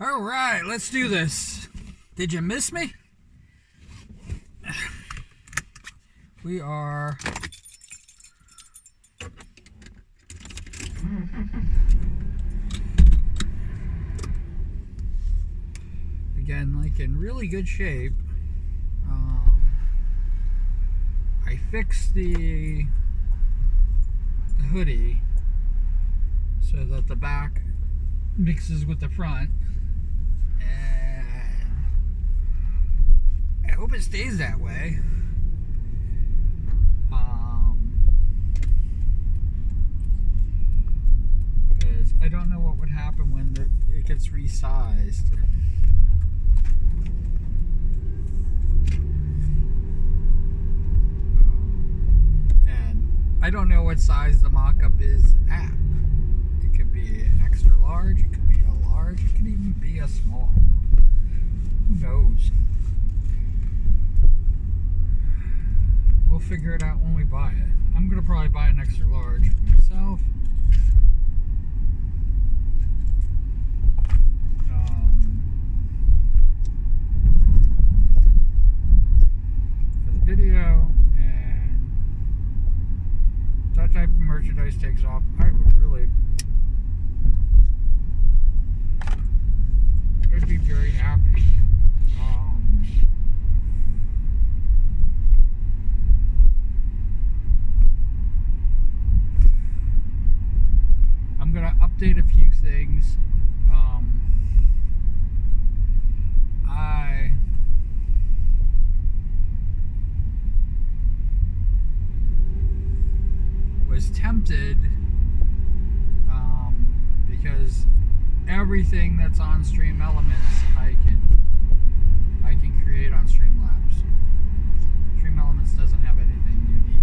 All right, let's do this. Did you miss me? We are again, like in really good shape. I fixed the hoodie so that the back mixes with the front, and I hope it stays that way. Because I don't know what would happen when it gets resized. And I don't know what size the mock-up is at. It could be an extra large, it could be a large, it could even be a small. Who knows? We'll figure it out when we buy it. I'm going to probably buy an extra large for myself. For the video, and if that type of merchandise takes off, I'd be very happy. I'm going to update a few things. I was tempted because everything that's on Stream Elements I can create on Streamlabs. Stream Elements doesn't have anything unique.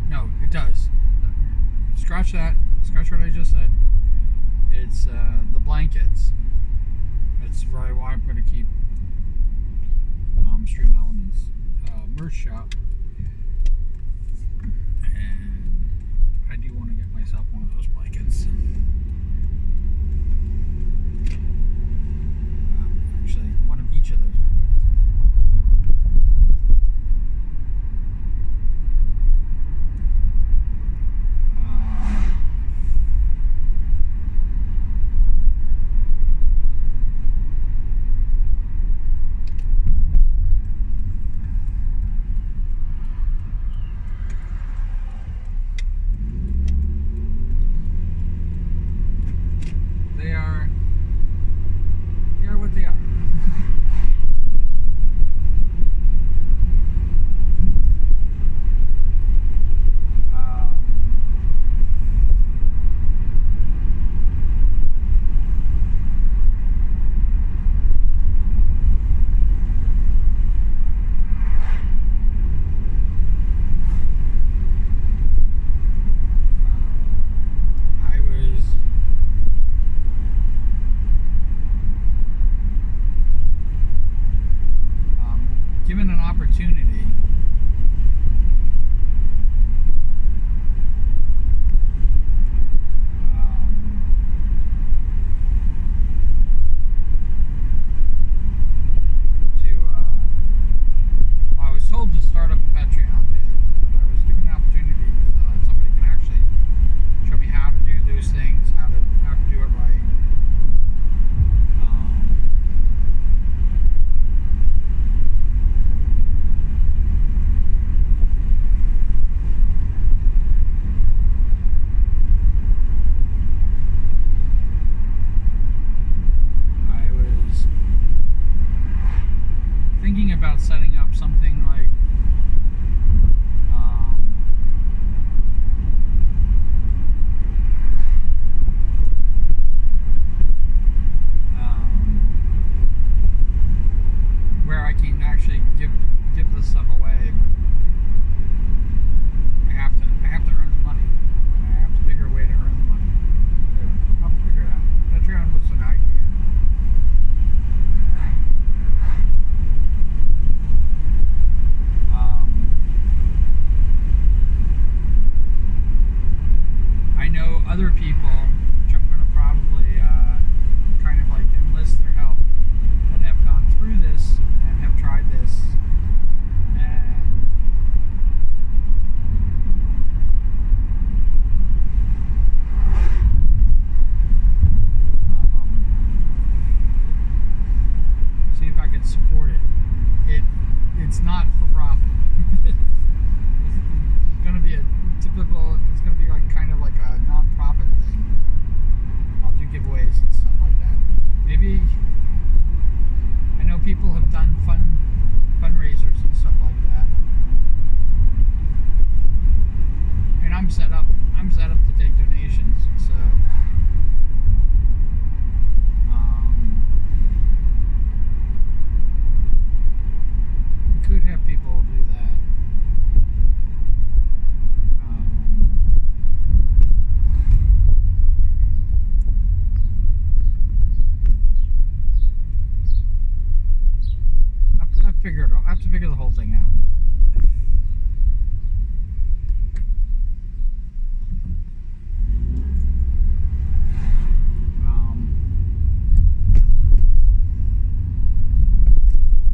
No, it does. Scratch that. Scratch what I just said. It's the blankets. That's probably why I'm going to keep Stream Elements merch shop. And I do want to get myself one of those blankets. Actually, one of each of those blankets. set up. I'm set up to take donations, so we could have people do that. I have to figure the whole thing out.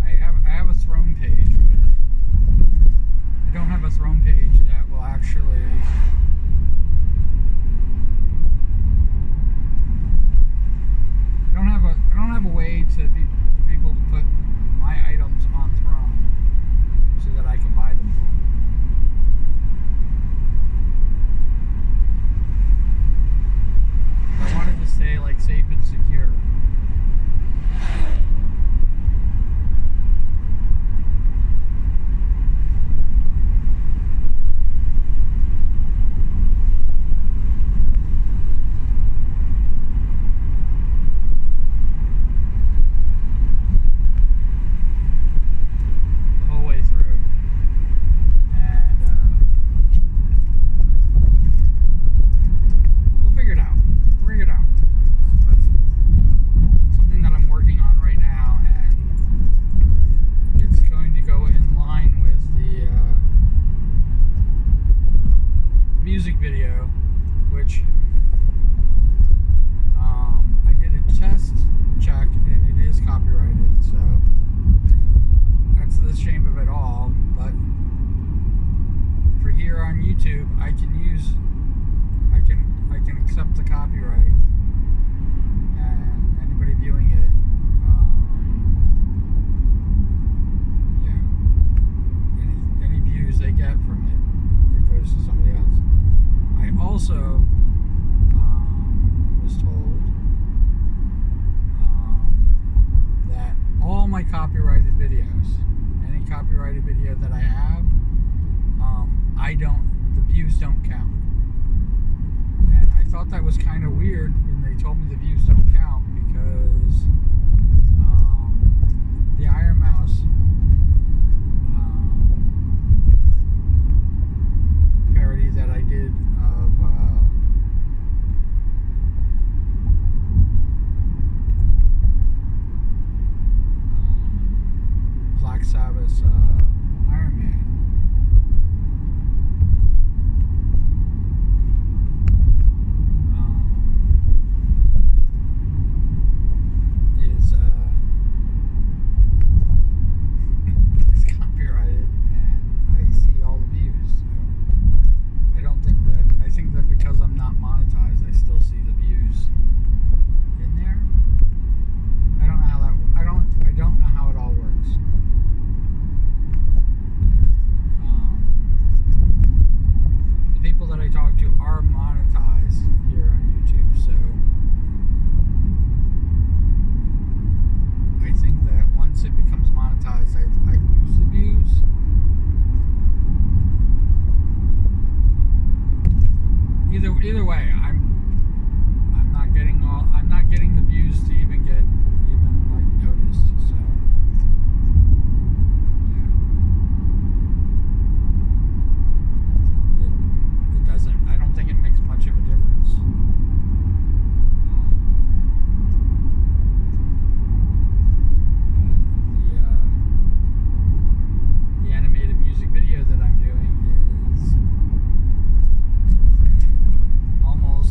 I have a throne page, but I don't have a throne page that will actually I don't have a way for people to put my items on Throne so that I can buy them for them. I wanted to stay like safe and secure. Music video, which I did a test check and it is copyrighted, so that's the shame of it all. But for here on YouTube, I can accept the copyright, and anybody viewing it, any views they get from it goes to somebody else. I also was told that all my copyrighted videos, any copyrighted video that I have, the views don't count. And I thought that was kind of weird when they told me the views don't count, because the Iron Mouse parody that I did of Black Sabbath's Iron Man. Is copyrighted, and I see all the views. So I think that because I'm not monetized, I still see the views in there. I don't know how it all works. The people that I talk to are monetized here on YouTube, so I think that once it becomes monetized, I lose the views. Either way, I'm not getting the views to even get like noticed. So yeah, it doesn't. I don't think it makes much of a difference. The animated music video that I'm doing is almost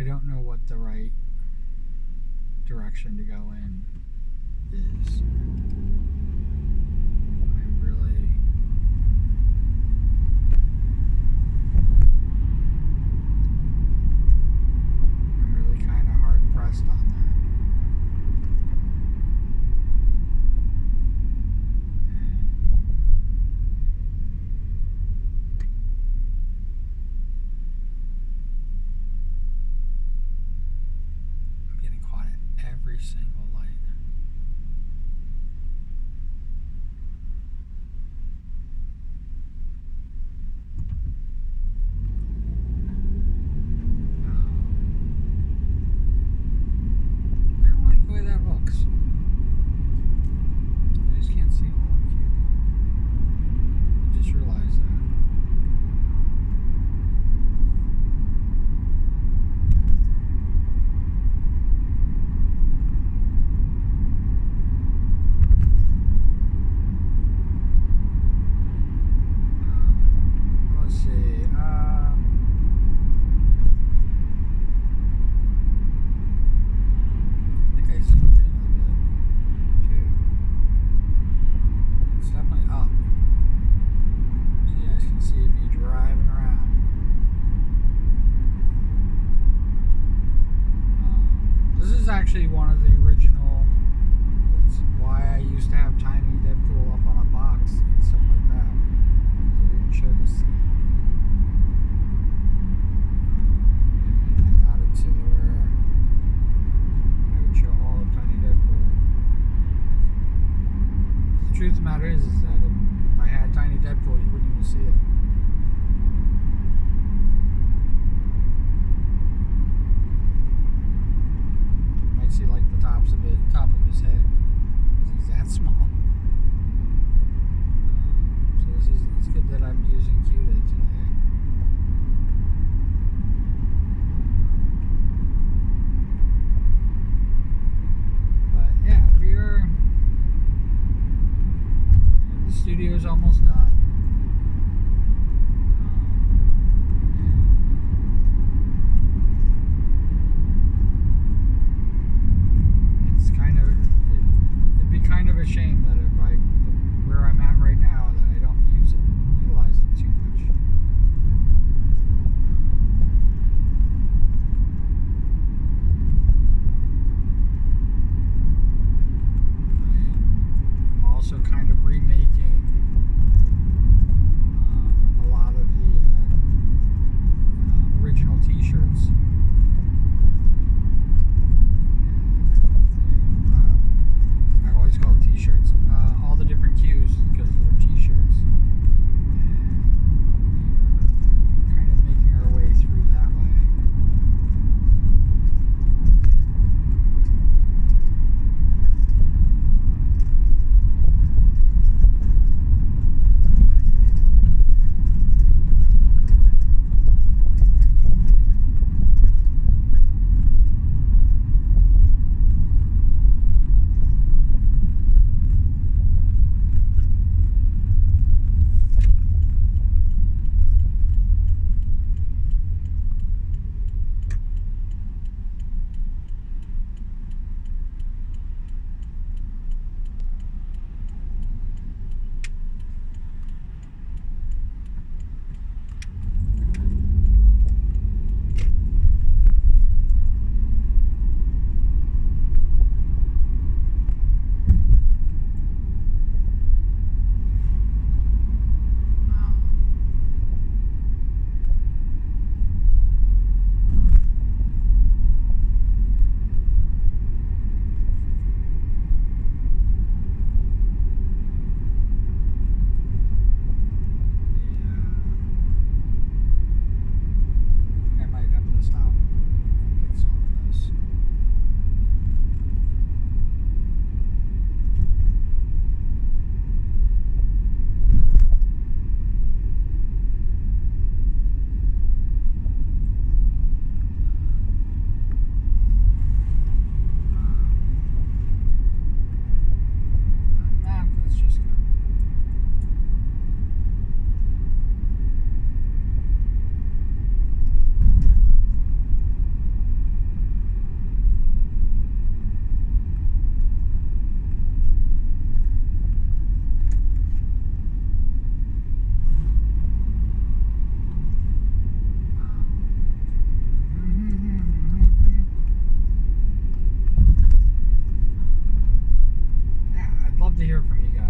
I don't know what the right direction to go in is. I'm really kind of hard pressed on that. I'm getting caught at every single light. I don't like the way that looks. I just can't see all of you. I just realized that. Let's see. I think I zoomed in a bit too. It's definitely up. So you guys can see me driving around. This is actually one of the original. It's why I used to have Tiny Deadpool up on a box and stuff like that. Because I didn't show the scene. And I got it to where I would show all of Tiny Deadpool. The truth of the matter is that if I had Tiny Deadpool, you wouldn't even see it. You might see like the top of his head. He's that small. So it's good that I'm using Commute today. But yeah, the studio's almost done. It'd be kind of a shame that if where I'm at right now, that I don't utilize it too much. I'm also kind of remaking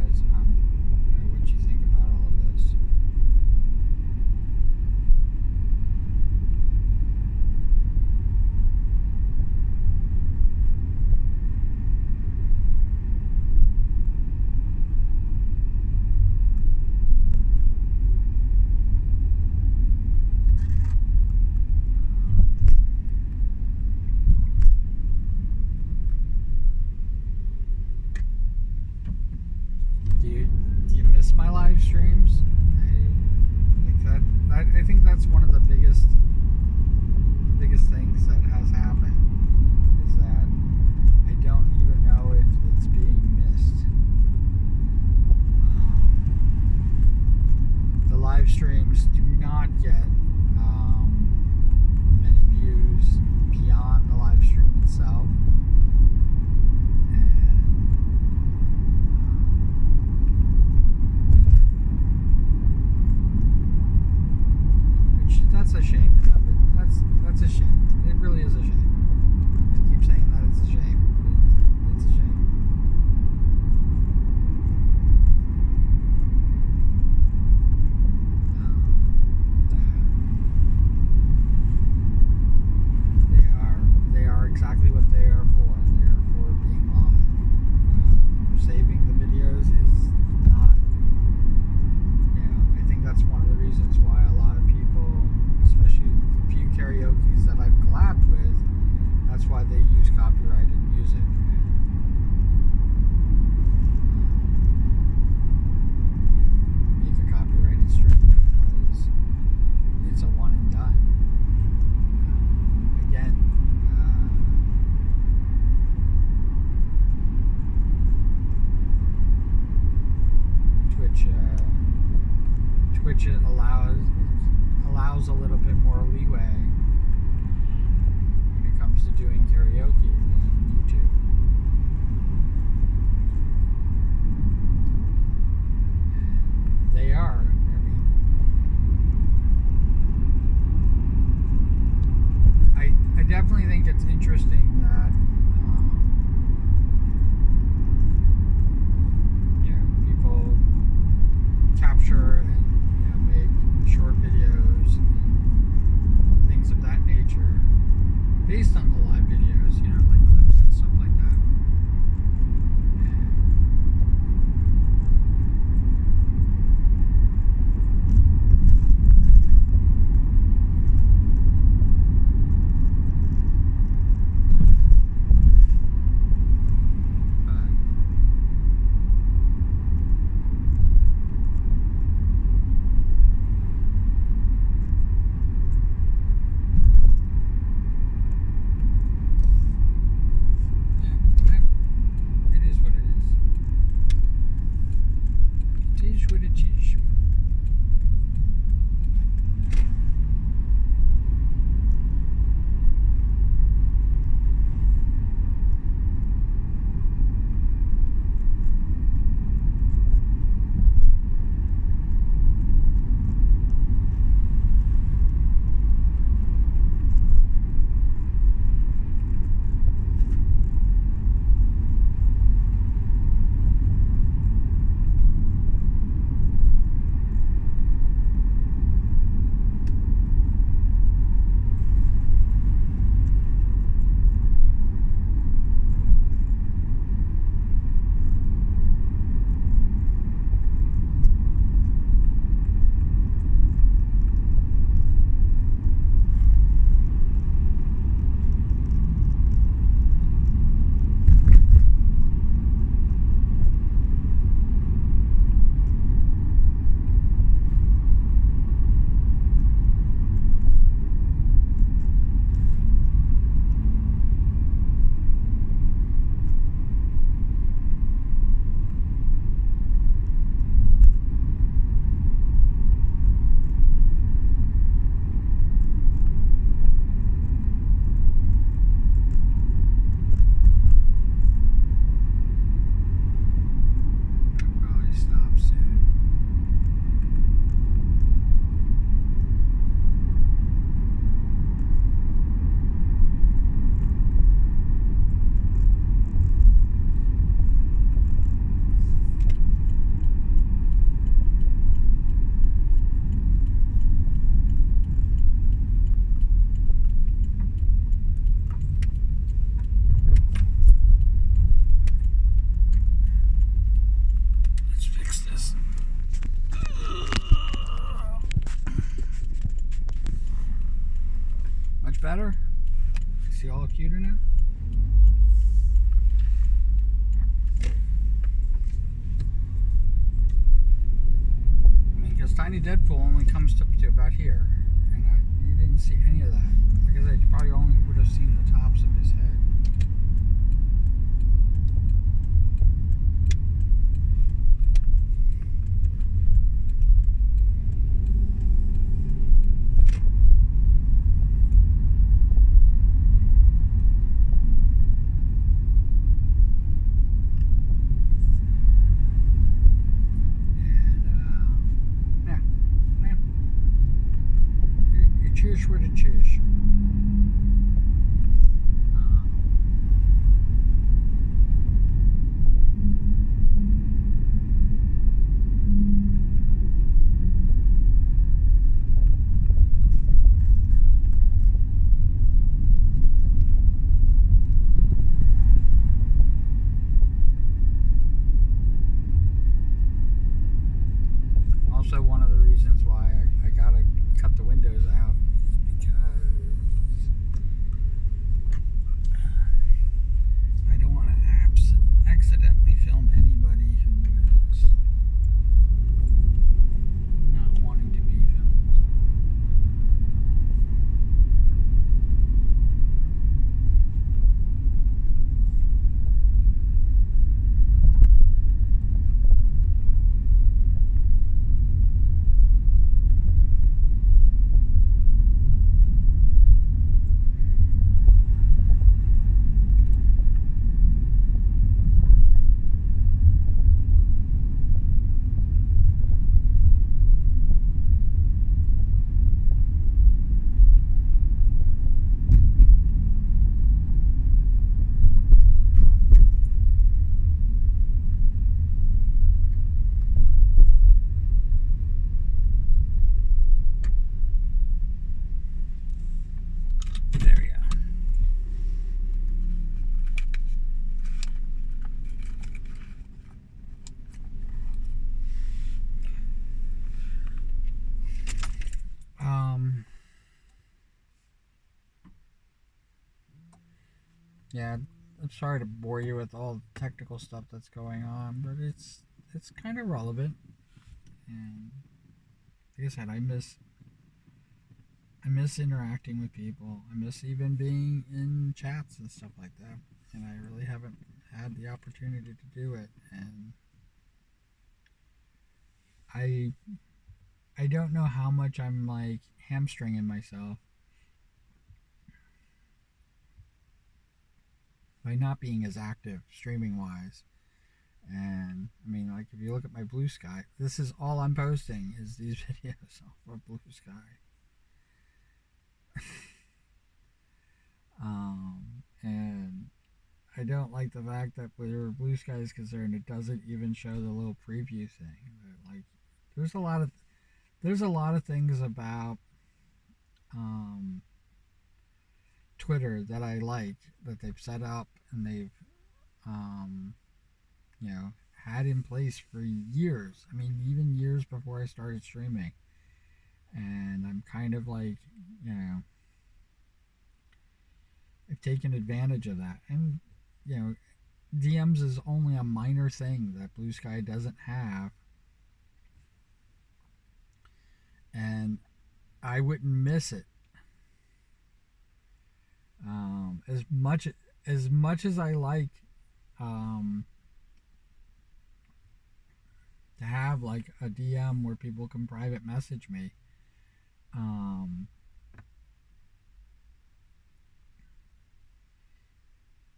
guys on what you think about all of this. Do you miss my live streams? I think that's one of the biggest things that has happened is that I don't even know if it's being missed. The live streams do not get many views beyond the live stream itself. That's a shame. That's a shame. It really is a shame. I keep saying that it's a shame. It's a shame. They are exactly what they are for. They are for being live. Saving the videos is not. I think that's one of the reasons why a lot of people, especially the few karaokes that I've collabed with, that's why they use copyrighted music. Make a copyrighted stream because it's a one and done. Again, Twitch allows a little bit more leeway when it comes to doing karaoke than YouTube. And they are. I definitely think it's interesting that people capture and make short videos and things of that nature based on the live videos, like clips better? See all cuter now? I mean, because Tiny Deadpool only comes to about here. And you didn't see any of that. Like I said, you probably only would have seen the tops of his head. Cheers with a cheers. Also, one of the reasons why I gotta cut the windows out is because I don't want to accidentally film anybody who is not wanting to be filmed. There we go. Yeah, I'm sorry to bore you with all the technical stuff that's going on, but it's kind of relevant. And like I said, I miss interacting with people. I miss even being in chats and stuff like that. And I really haven't had the opportunity to do it. And I don't know how much I'm like hamstringing myself by not being as active streaming wise. And I mean, like, if you look at my Blue Sky, this is all I'm posting is these videos off of Blue Sky. And I don't like the fact that where Blue Sky is concerned, it doesn't even show the little preview thing. Like, there's a lot of things about Twitter that I like that they've set up and they've um, had in place for years. I mean, even years before I started streaming. And I'm kind of like, I've taken advantage of that. And, DMs is only a minor thing that Blue Sky doesn't have. And I wouldn't miss it. As much as I like to have like a DM where people can private message me,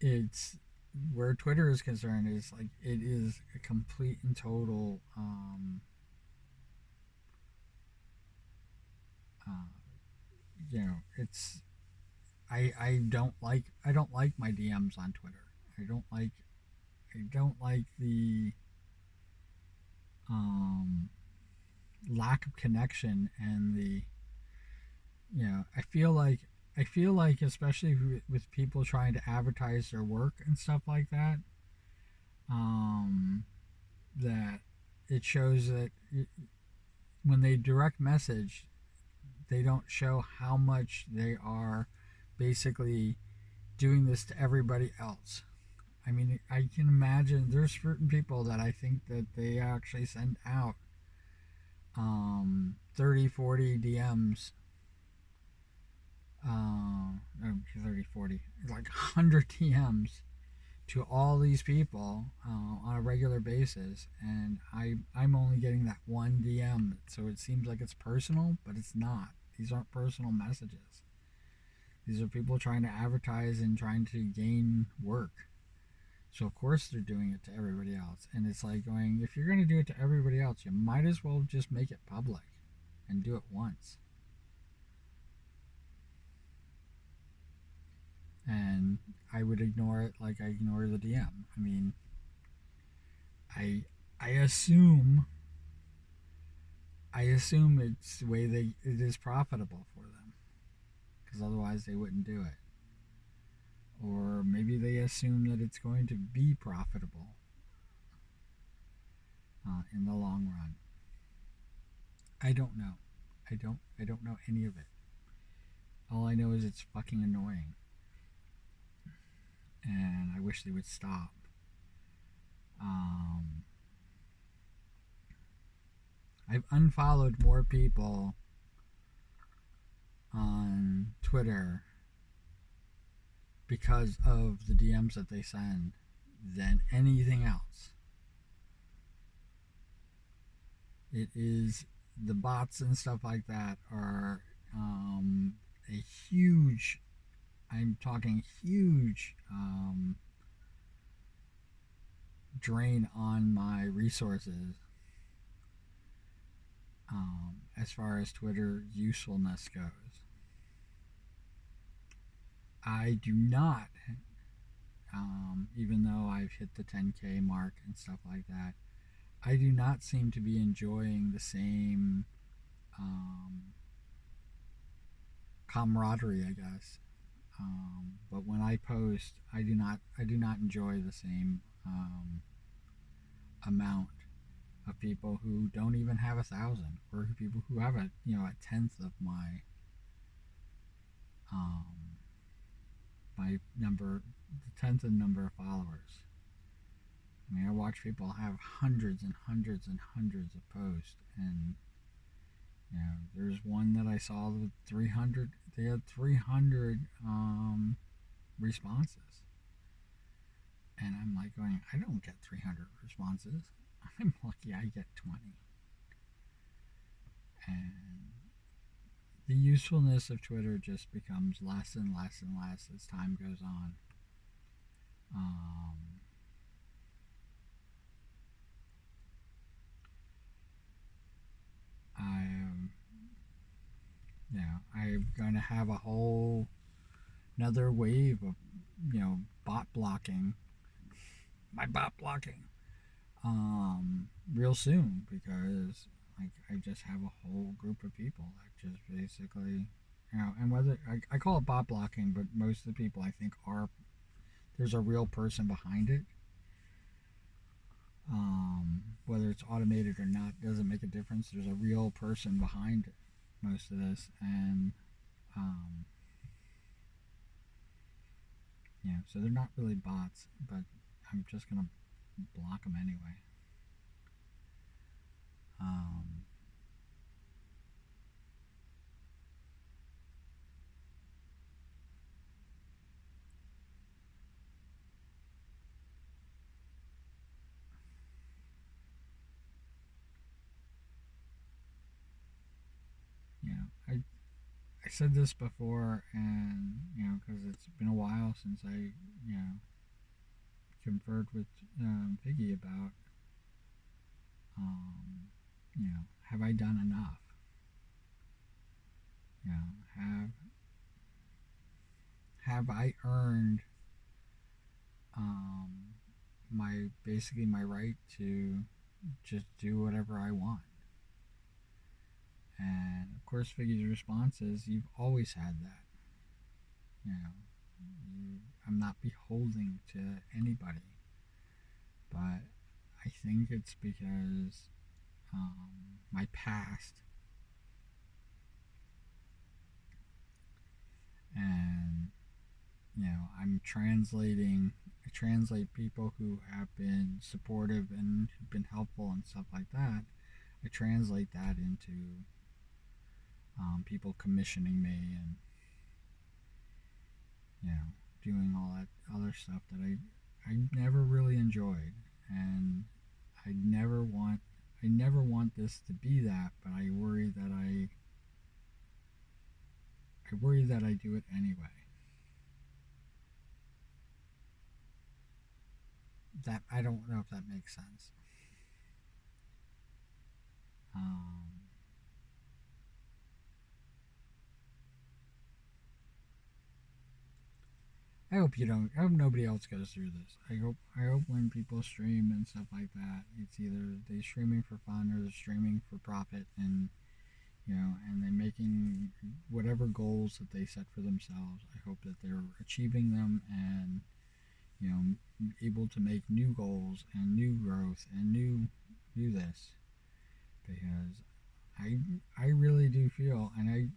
it's where Twitter is concerned is like it is a complete and total it's I don't like my DMs on Twitter. I don't like the lack of connection and the I feel like especially with people trying to advertise their work and stuff like that, that it shows that when they direct message, they don't show how much they are basically doing this to everybody else. I mean, I can imagine there's certain people that I think that they actually send out 30, 40 DMs, 30, 40, like 100 DMs to all these people on a regular basis. And I'm only getting that one DM. So it seems like it's personal, but it's not. These aren't personal messages. These are people trying to advertise and trying to gain work. So of course they're doing it to everybody else. And it's like going, if you're going to do it to everybody else, you might as well just make it public and do it once. And I would ignore it like I ignore the DM. I mean, I I assume it's the way it is profitable for them, because otherwise they wouldn't do it. Or maybe they assume that it's going to be profitable in the long run. I don't know. I don't know any of it. All I know is it's fucking annoying, and I wish they would stop. Um, I've unfollowed more people on Twitter because of the DMs that they send than anything else. It is the bots and stuff like that are a huge, I'm talking huge, drain on my resources as far as Twitter usefulness goes. I do not, even though I've hit the 10K mark and stuff like that, I do not seem to be enjoying the same camaraderie, I guess. But when I post, I do not enjoy the same amount of people who don't even have 1,000, or people who have a tenth of my um, my number, the tenth of number of followers. I mean, I watch people have hundreds and hundreds and hundreds of posts, and there's one that I saw with 300. They had 300 responses, and I'm like going, I don't get 300 responses. I'm lucky I get 20. And the usefulness of Twitter just becomes less and less and less as time goes on. I'm going to have a whole another wave of bot blocking, my bot blocking, real soon, because like I just have a whole group of people that just basically, and whether I call it bot blocking, but most of the people I think are, there's a real person behind it. Whether it's automated or not doesn't make a difference. There's a real person behind it, most of this, and so they're not really bots, but I'm just gonna block them anyway. I said this before, and because it's been a while since I conferred with Piggy about have I done enough? Have I earned my basically my right to just do whatever I want? And of course, Figgy's response is, "You've always had that. I'm not beholden to anybody." But I think it's because my past and I translate people who have been supportive and have been helpful and stuff like that. I translate that into people commissioning me and doing all that other stuff that I never really enjoyed, and I never want this to be that, but I worry that I do it anyway. That I don't know if that makes sense. Um, I hope you don't. I hope nobody else goes through this. I hope when people stream and stuff like that, it's either they streaming for fun or they're streaming for profit, and and they're making whatever goals that they set for themselves. I hope that they're achieving them and able to make new goals and new growth and new this, because I really do feel, and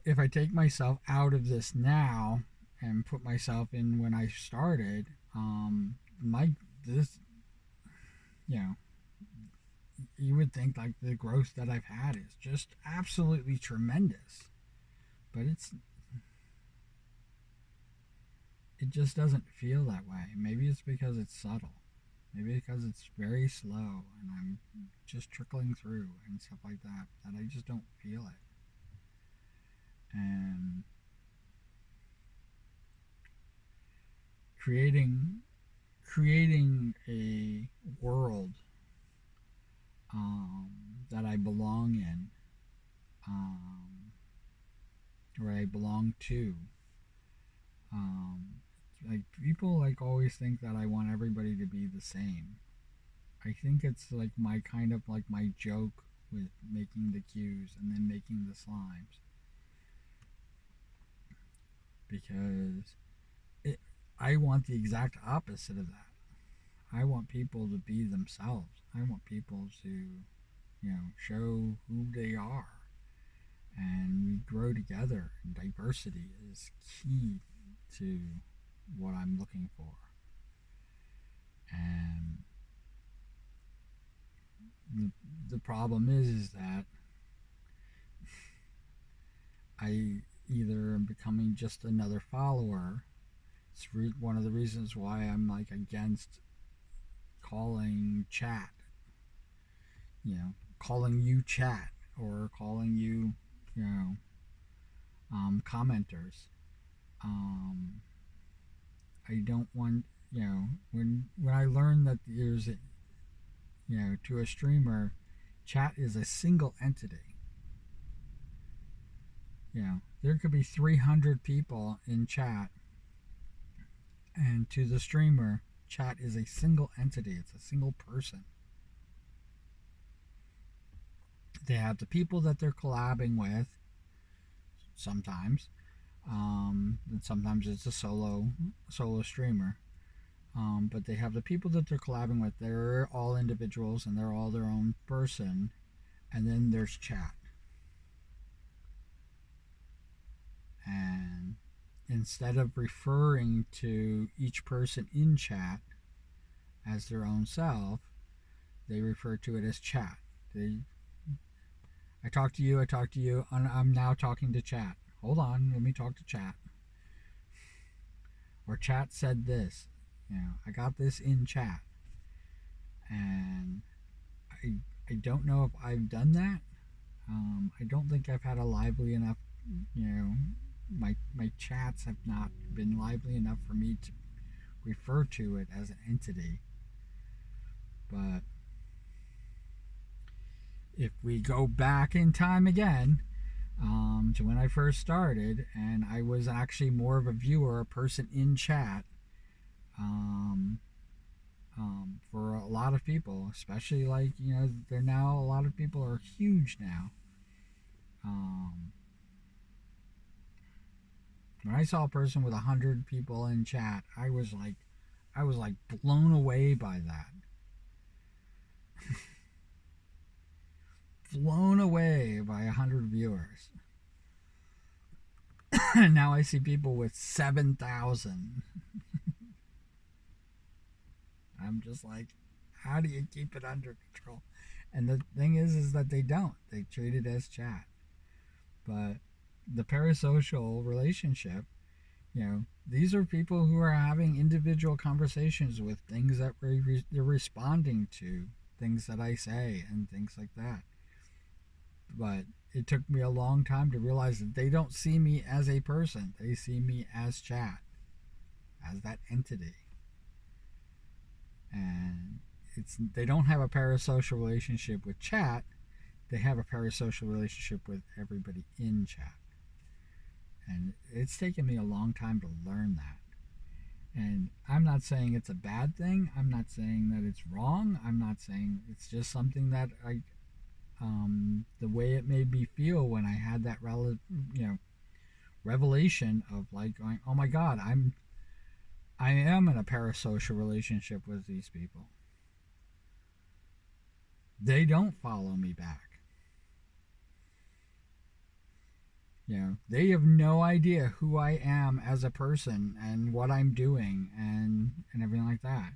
if I take myself out of this now and put myself in when I started, my this you know you would think like the growth that I've had is just absolutely tremendous, but it just doesn't feel that way. Maybe it's because it's subtle. Maybe because it's very slow and I'm just trickling through and stuff like that I just don't feel it. And creating a world that I belong in, um, or I belong to. Like people like always think that I want everybody to be the same. I think it's like my kind of like my joke with making the cues and then making the slimes, because it, I want the exact opposite of that. I want people to be themselves. I want people to, show who they are, and we grow together. And diversity is key to what I'm looking for. And the problem is that I either am becoming just another follower. It's one of the reasons why I'm like against calling chat, calling you chat or calling you, commenters. Um, I don't want, when I learned that there's, to a streamer, chat is a single entity. There could be 300 people in chat, and to the streamer, chat is a single entity. It's a single person. They have the people that they're collabing with sometimes, and sometimes it's a solo streamer. But they have the people that they're collabing with. They're all individuals and they're all their own person. And then there's chat. And instead of referring to each person in chat as their own self, they refer to it as chat. I talk to you, and I'm now talking to chat. Hold on, let me talk to chat. Or chat said this. I got this in chat. And I don't know if I've done that. I don't think I've had a lively enough, my chats have not been lively enough for me to refer to it as an entity. But if we go back in time again, to when I first started, and I was actually more of a viewer, a person in chat, for a lot of people, especially like, they're now, a lot of people are huge now. When I saw a person with 100 people in chat, I was like blown away by that. blown away by 100 viewers. And now I see people with 7,000. I'm just like, how do you keep it under control? And the thing is that they don't. They treat it as chat. But the parasocial relationship, these are people who are having individual conversations with things that they're responding to, things that I say and things like that. But it took me a long time to realize that they don't see me as a person. They see me as chat, as that entity. And they don't have a parasocial relationship with chat. They have a parasocial relationship with everybody in chat. And it's taken me a long time to learn that. And I'm not saying it's a bad thing. I'm not saying that it's wrong. I'm not saying it's just something that the way it made me feel when I had that revelation of like going, oh my God, I am in a parasocial relationship with these people. They don't follow me back. They have no idea who I am as a person and what I'm doing and everything like that.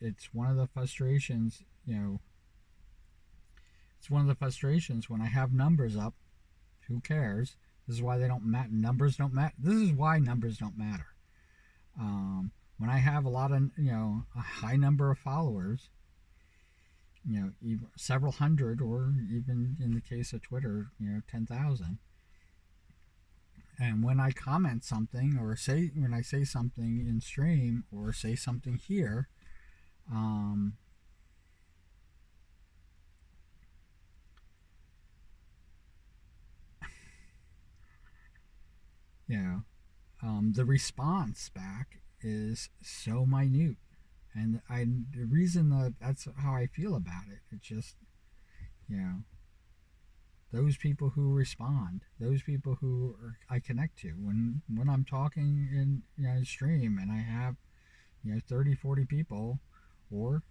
It's one of the frustrations. It's one of the frustrations when I have numbers up. Who cares? This is why they don't matter. Numbers don't matter. This is why numbers don't matter. When I have a lot of a high number of followers, even several hundred, or even in the case of Twitter, 10,000. And when I comment something or when I say something in stream or say something here, the response back is so minute. And the reason that's how I feel about it, it's just, those people who respond, those people who I connect to. When I'm talking in stream and I have 30, 40 people, or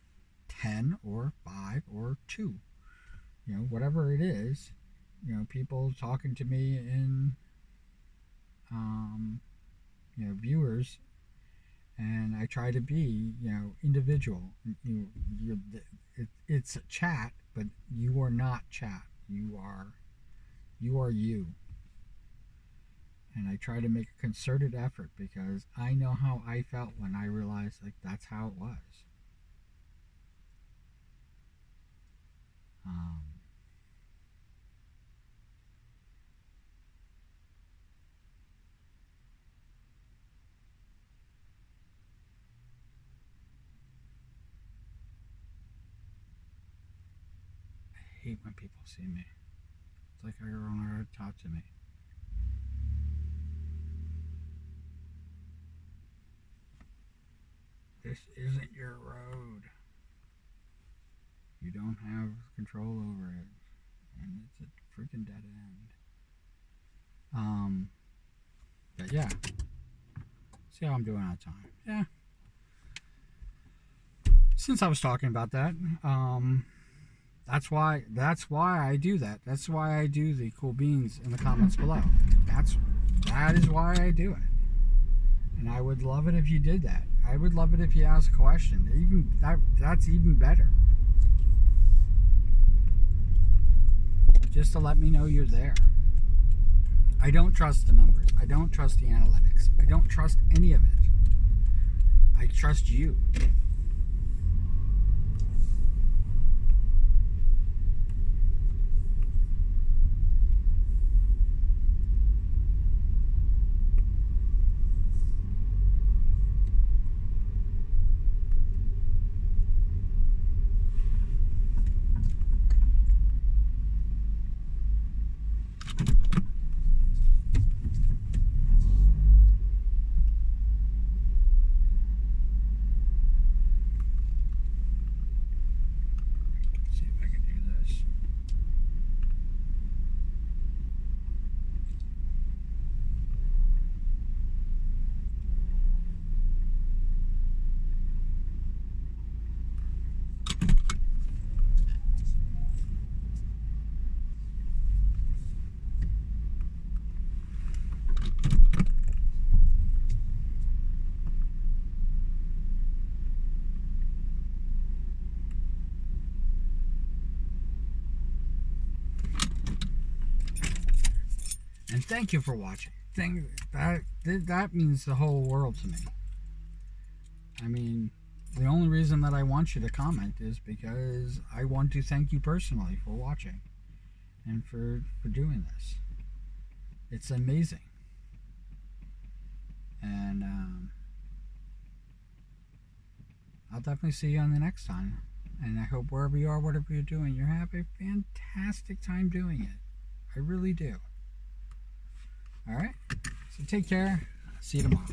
10 or 5 or 2, whatever it is, people talking to me in viewers, and I try to be individual. It's a chat, but you are not chat. You are you. And I try to make a concerted effort because I know how I felt when I realized like that's how it was. I hate when people see me. It's like I don't know how to talk to me. This isn't your road. You don't have control over it. And it's a freaking dead end. But yeah. See how I'm doing on time. Yeah. Since I was talking about that, that's why I do that. That's why I do the cool beans in the comments below. That is why I do it. And I would love it if you did that. I would love it if you asked a question. That's even better. Just to let me know you're there. I don't trust the numbers. I don't trust the analytics. I don't trust any of it. I trust you. And thank you for watching. That means the whole world to me. I mean, the only reason that I want you to comment is because I want to thank you personally for watching and for doing this. It's amazing. And I'll definitely see you on the next time. And I hope wherever you are, whatever you're doing, you're having a fantastic time doing it. I really do. Alright? So take care. See you tomorrow.